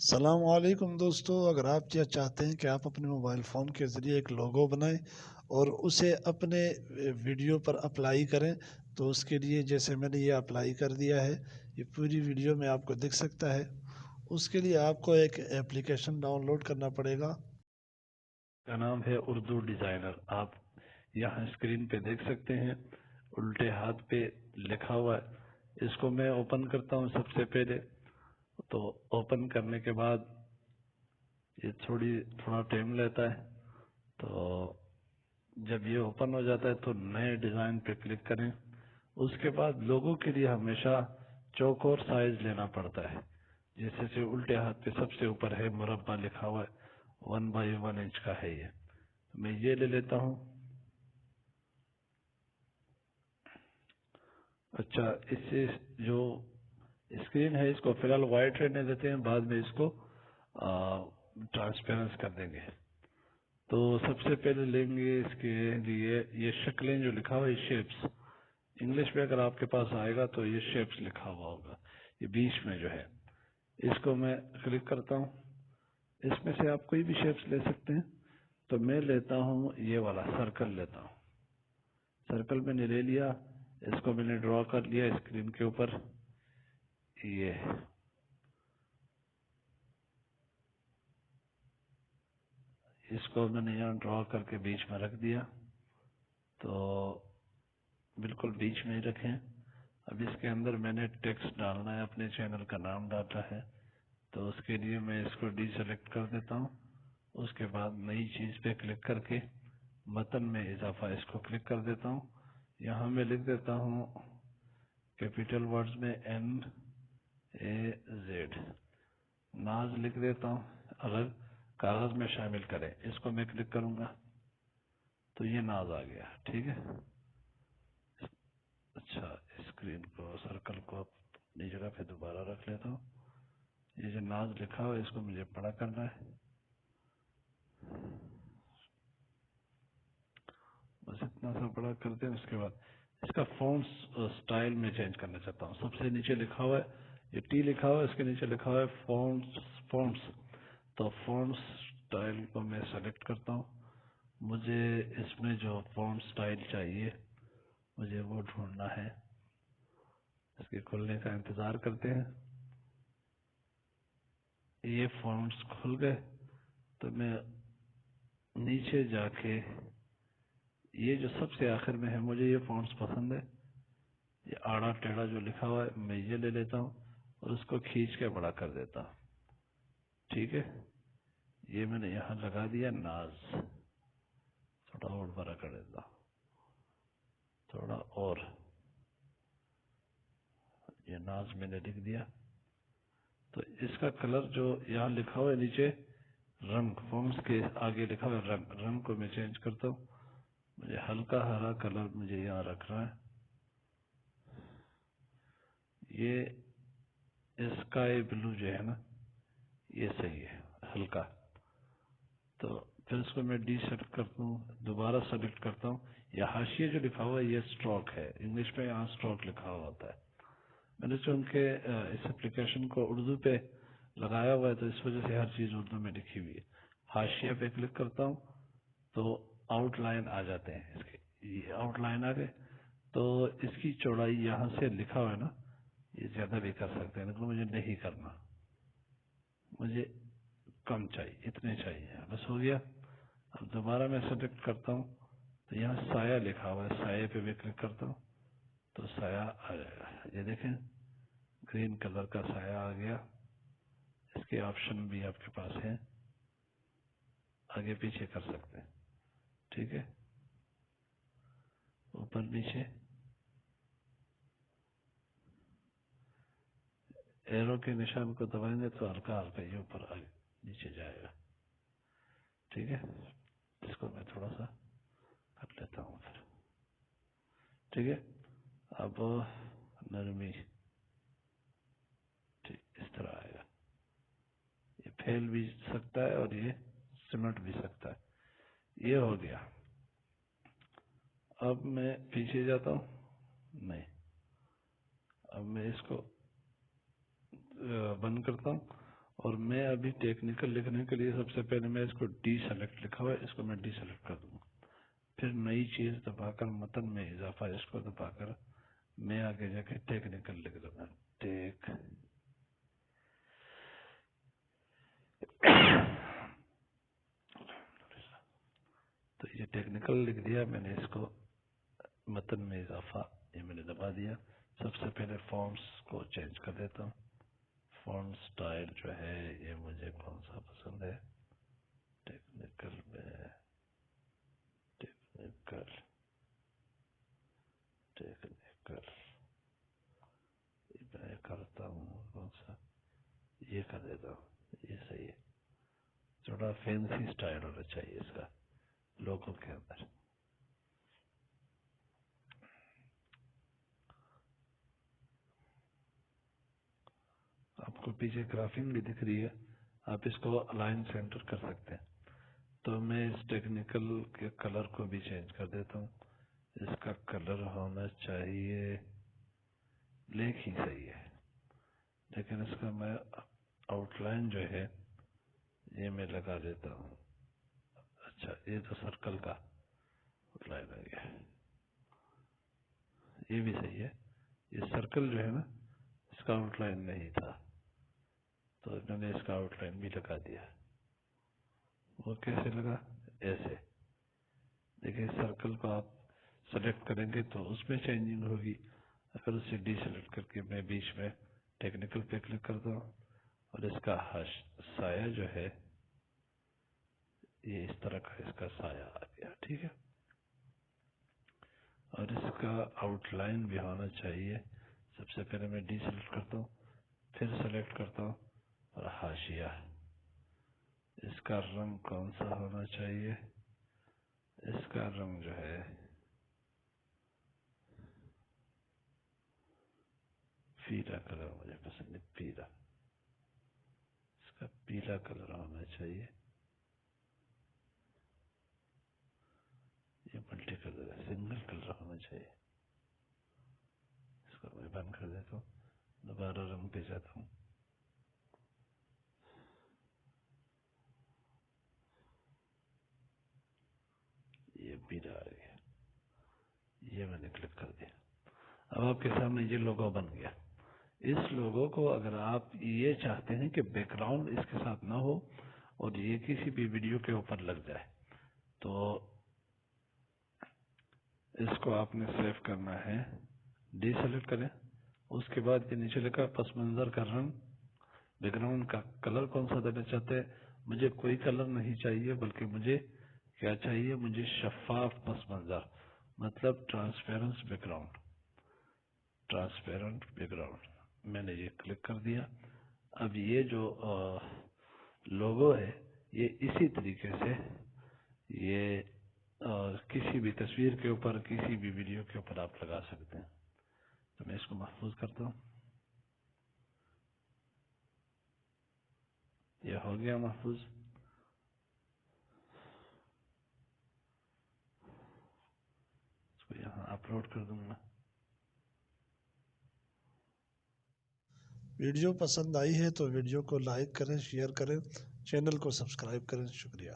السلام علیکم دوستو، اگر آپ یہ چاہتے ہیں کہ آپ اپنے موبائل فون کے ذریعے ایک لوگو بنائیں اور اسے اپنے ویڈیو پر اپلائی کریں تو اس کے لیے جیسے میں نے یہ اپلائی کر دیا ہے، یہ پوری ویڈیو میں آپ کو دکھ سکتا ہے۔ اس کے لیے آپ کو ایک ایپلیکیشن ڈاؤن لوڈ کرنا پڑے گا، کا نام ہے اردو ڈیزائنر۔ آپ یہاں اسکرین پہ دیکھ سکتے ہیں، الٹے ہاتھ پہ لکھا ہوا ہے۔ اس کو میں اوپن کرتا ہوں سب سے پہلے، تو اوپن کرنے کے بعد یہ تھوڑا ٹائم لیتا ہے، تو جب یہ اوپن ہو جاتا ہے تو نئے ڈیزائن پہ کلک کریں۔ اس کے بعد لوگو کے لیے ہمیشہ چوکور سائز لینا پڑتا ہے، جیسے سے الٹے ہاتھ پہ سب سے اوپر ہے مربع لکھا ہوا ہے، 1x1 انچ کا ہے یہ، میں یہ لے لیتا ہوں۔ اچھا، اس سے جو اسکرین ہے اس کو فی الحال وائٹ رہنے دیتے ہیں، بعد میں اس کو ٹرانسپیرنس کر دیں گے۔ تو سب سے پہلے لیں گے اس کے لیے یہ شکلیں جو لکھا ہوا ہے، شیپس، انگلش میں اگر آپ کے پاس آئے گا تو یہ شیپس لکھا ہوا ہوگا، یہ بیچ میں جو ہے، اس کو میں کلک کرتا ہوں۔ اس میں سے آپ کوئی بھی شیپس لے سکتے ہیں، تو میں لیتا ہوں یہ والا سرکل لیتا ہوں۔ سرکل میں نے لے لیا، اس کو میں نے ڈرا کر لیا اسکرین کے اوپر، یہ اس کو میں نے یہاں ڈرا کر کے بیچ میں رکھ دیا، تو بالکل بیچ میں ہی رکھیں۔ اب اس کے اندر میں نے ٹیکسٹ ڈالنا ہے، اپنے چینل کا نام ڈالنا ہے، تو اس کے لیے میں اس کو ڈی سلیکٹ کر دیتا ہوں۔ اس کے بعد نئی چیز پہ کلک کر کے متن میں اضافہ اس کو کلک کر دیتا ہوں۔ یہاں میں لکھ دیتا ہوں کیپیٹل ورڈز میں NAZ، ناز لکھ دیتا ہوں، اگر کاغذ میں شامل کریں۔ اس کو میں کلک کروں گا تو یہ ناز آ گیا، ٹھیک ہے۔ اچھا، اسکرین کو سرکل کو اپنی جگہ پہ دوبارہ رکھ لیتا ہوں۔ یہ جو ناز لکھا ہوا ہے اس کو مجھے بڑا کرنا ہے، بس اتنا سا بڑا کرتے ہیں۔ اس کے بعد اس کا فونٹس سٹائل میں چینج کرنا چاہتا ہوں۔ سب سے نیچے لکھا ہوا ہے، یہ ٹی لکھا ہوا ہے، اس کے نیچے لکھا ہوا ہے فونٹس، تو فونٹ سٹائل کو میں سلیکٹ کرتا ہوں۔ مجھے اس میں جو فونٹ سٹائل چاہیے مجھے وہ ڈھونڈنا ہے، اس کے کھلنے کا انتظار کرتے ہیں۔ یہ فونٹس کھل گئے، تو میں نیچے جا کے یہ جو سب سے آخر میں ہے، مجھے یہ فونٹس پسند ہے، یہ آڑا ٹیڑھا جو لکھا ہوا ہے میں یہ لے لیتا ہوں اور اس کو کھینچ کے بڑا کر دیتا ہوں، ٹھیک ہے۔ یہ میں نے یہاں لگا دیا ناز، تھوڑا اور بڑا کر دیتا ہوں، تھوڑا اور، یہ ناز میں نے لکھ دیا۔ تو اس کا کلر جو یہاں لکھا ہوا ہے نیچے رنگ، فونٹس کے آگے لکھا ہوا ہے رنگ کو میں چینج کرتا ہوں۔ مجھے ہلکا ہرا کلر مجھے یہاں رکھنا ہے، یہ اسکائی بلو جو ہے نا، یہ صحیح ہے، ہلکا۔ تو پھر اس کو میں ڈی سیلیکٹ کرتا ہوں، دوبارہ سیلیکٹ کرتا ہوں۔ یہ حاشیے جو لکھا ہوا ہے یہ اسٹروک ہے، انگلش میں یہاں اسٹروک لکھا ہوا ہوتا ہے۔ میں نے چونکہ اس اپلیکیشن کو اردو پہ لگایا ہوا ہے تو اس وجہ سے ہر چیز اردو میں لکھی ہوئی ہے۔ حاشیے پہ کلک کرتا ہوں تو آؤٹ لائن آ جاتے ہیں، اس کے یہ آؤٹ لائن آ گئے۔ تو اس کی چوڑائی یہاں سے لکھا ہوا ہے نا، یہ زیادہ بھی کر سکتے ہیں لیکن مجھے نہیں کرنا، مجھے کم چاہیے، اتنے چاہیے، بس ہو گیا۔ اب دوبارہ میں سلیکٹ کرتا ہوں تو یہاں سایہ لکھا ہوا ہے، سایہ پہ بھی کلک کرتا ہوں تو سایہ آ جائے گا، یہ دیکھیں گرین کلر کا سایہ آ گیا۔ اس کے آپشن بھی آپ کے پاس ہیں، آگے پیچھے کر سکتے ہیں، ٹھیک ہے، اوپر نیچے ایرو کے نشان کو دبائیں گے تو ہلکا ہلکا یہ اوپر آگے نیچے جائے گا، ٹھیک ہے۔ اس کو میں تھوڑا سا کر لیتا ہوں پھر، ٹھیک ہے۔ اب نرمی، ٹھیک، اس طرح آئے گا، یہ پھیل بھی سکتا ہے اور یہ سمٹ بھی سکتا ہے، یہ ہو گیا۔ اب میں پیچھے جاتا ہوں، نہیں، اب میں اس کو بند کرتا ہوں اور میں ابھی ٹیکنیکل لکھنے کے لیے سب سے پہلے میں اس کو ڈی سیلیکٹ لکھا ہوا ہے، اس کو میں ڈی سیلیکٹ کر دوں گا، پھر نئی چیز دبا کر متن میں اضافہ اس کو دبا کر میں آگے جا کے ٹیکنیکل لکھ دوں گا، تو یہ ٹیکنیکل لکھ دیا میں نے، اس کو متن میں اضافہ یہ میں نے دبا دیا۔ سب سے پہلے فونٹس کو چینج کر دیتا ہوں، فونٹ سٹائل جو ہے یہ مجھے کون سا پسند ہے، ٹیکنیکل میں ٹیکنیکل میں کرتا ہوں کون سا، یہ کر دیتا ہوں، یہ صحیح ہے، تھوڑا فینسی سٹائل ہونا چاہیے اس کا لوگوں کے اندر۔ آپ کو پیچھے گرافنگ بھی دکھ رہی ہے، آپ اس کو الائن سینٹر کر سکتے ہیں۔ تو میں اس ٹیکنیکل کے کلر کو بھی چینج کر دیتا ہوں، اس کا کلر ہونا چاہیے بلیک ہی صحیح ہے، لیکن اس کا میں آؤٹ لائن جو ہے یہ میں لگا دیتا ہوں۔ اچھا یہ تو سرکل کا آؤٹ لائن آ گیا، یہ بھی صحیح ہے، یہ سرکل جو ہے نا اس کا آؤٹ لائن نہیں تھا تو میں نے اس کا آؤٹ لائن بھی لگا دیا۔ وہ کیسے لگا، ایسے دیکھیں، سرکل کو آپ سلیکٹ کریں گے تو اس میں چینجنگ ہوگی، اگر اسے ڈی سلیکٹ کر کے میں بیچ میں ٹیکنیکل پہ کلک کرتا ہوں اور اس کا سایہ جو ہے یہ اس طرح کا اس کا سایہ آ گیا، ٹھیک ہے، اور اس کا آؤٹ لائن بھی ہونا چاہیے۔ سب سے پہلے میں ڈی سلیکٹ کرتا ہوں، پھر سلیکٹ کرتا ہوں اور حاشیہ، اس کا رنگ کون سا ہونا چاہیے، اس کا رنگ جو ہے پیلا کلر مجھے پسند ہے، پیلا، اس کا پیلا کلر ہونا چاہیے، یہ ملٹی کلر ہے، سنگل کلر ہونا چاہیے، اس کو میں بند کر دیتا ہوں، دوبارہ رنگ پہ جاتا ہوں، یہ پیلا آ گیا، یہ میں نے کلک کر دیا، اب آپ کے سامنے یہ لوگو بن گیا۔ اس لوگو کو اگر آپ یہ چاہتے ہیں کہ بیک گراؤنڈ اس کے ساتھ نہ ہو اور یہ کسی بھی ویڈیو کے اوپر لگ جائے تو اس کو آپ نے سیو کرنا ہے، ڈی سیلیکٹ کریں، اس کے بعد یہ نیچے لکھا پس منظر کا رنگ، بیک گراؤنڈ کا کلر کون سا دینا چاہتے ہیں، مجھے کوئی کلر نہیں چاہیے بلکہ مجھے کیا چاہیے، مجھے شفاف پس منظر، مطلب transparent back ground, transparent back ground, میں نے یہ کلک کر دیا۔ اب یہ جو لوگو ہے یہ اسی طریقے سے یہ کسی بھی تصویر کے اوپر، کسی بھی ویڈیو کے اوپر آپ لگا سکتے ہیں۔ تو میں اس کو محفوظ کرتا ہوں، یہ ہو گیا محفوظ، اس کو یہاں اپلوڈ کر دوں گا۔ ویڈیو پسند آئی ہے تو ویڈیو کو لائک کریں، شیئر کریں، چینل کو سبسکرائب کریں، شکریہ۔